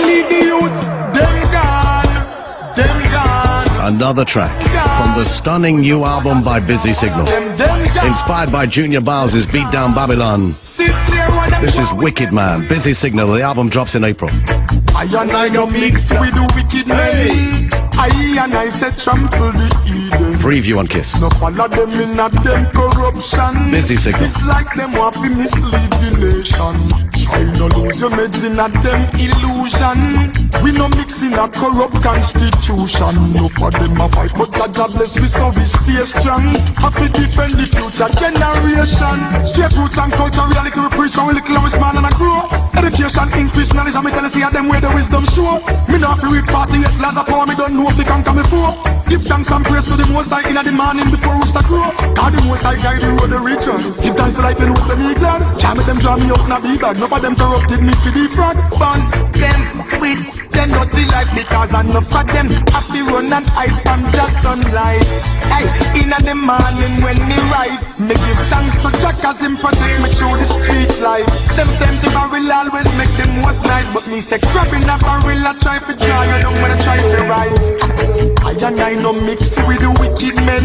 lead the youths. Them gone, them gone. Another track from the stunning new album by Busy Signal, inspired by Junior Bowles' Beat Down Babylon. This is Wicked Man, Busy Signal. The album drops in April. I and I no mix with the wicked men. I and I said trample the Eden. Preview on Kiss. No follow them in a them corruption. Busy Signal. It's like them want to mislead the nation. Try no lose your meds in a them illusion. We no mix in a corrupt constitution. No for them a fight, but a jobless we so we stay strong. Have to defend the future generation. Straight roots and culture, reality we preach when we little and we small and I grow. Education, increase knowledge, and me tell you see them where the wisdom show. Me not fi read 48 laws of power, me don't know if they can come before. Give thanks and praise to the Most High in the morning before we start grow. God the Most High guide the road the reach on. Give thanks to life and know say me glad. Can't make them draw me up in a big bag. None of them corrupted me for the frog. Ban them with them dirty life because enough of them happy run and hide from just sunlight. Hey, in the morning when me rise, me give thanks to Jack as him protect me through the street life. Them same thing barrel always make them most nice, but me say grabbing a barrel I try for dry, I don't wanna try for rise. I and I no mix with the wicked men.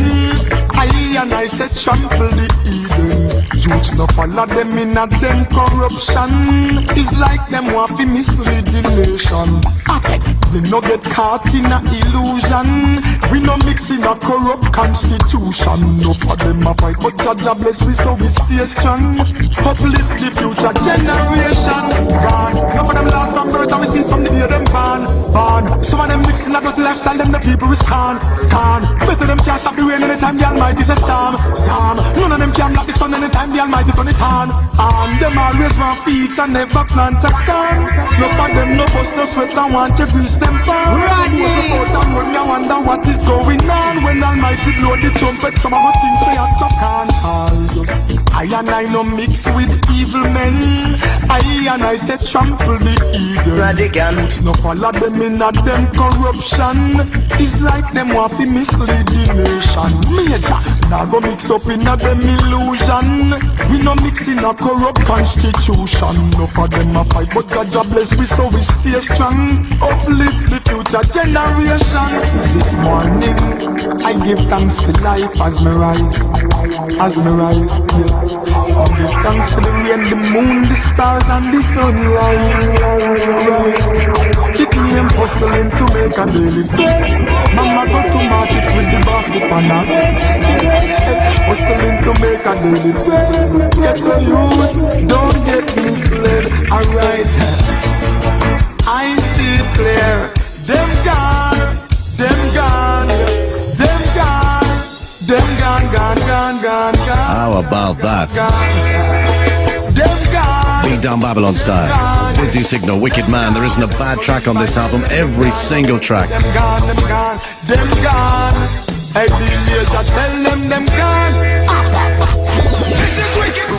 I and I say trample the Eden. Youths no follow them in a them corruption. It's like them want to mislead the nation. We no get caught in a illusion. We no mix in a corrupt constitution. No for them a fight, but Jah bless we so we stay strong. Uplift the future generation. Gone. None of them last from birth and we see from the day them born. Some of them mix in a good lifestyle, them the people is scan. Better them can't stop the rain anytime the Almighty is a storm. None of them can block the sun anytime the Almighty turn it on. Them always want feet and never plant a corn. No for them no bust no sweat and want to grease them palm. What's about and run me wonder what is going on. When Almighty blow the trumpet, some of my things say I talk on. I and I no mix with evil men. I and I say trample the Eden. Rodigans. No follow them in a them corruption. It's like them want to mislead the nation. Major, now go mix up in a them illusion. We no mix in a corrupt constitution. No for them a fight, but Jah bless we so we stay strong. Uplift the future generation. This morning I give thanks to life as me rise. As me rise, yes. I give thanks to the rain, the moon, the stars and the sunlight. Right. It name hustling to make a daily bread. Mama go to market with the basket and a hustling to make a daily bread. Get to youth, don't get misled. Alright, I see it clear. Them gone, them gone, them gone, them gone, gone, gone, gone. How about that? Them gone. Beat Down Babylon style. Busy Signal, Wicked Man. There isn't a bad track on this album. Every single track. Them gone, them gone, them gone. Hey, the major tell them gone. This is Wicked Man.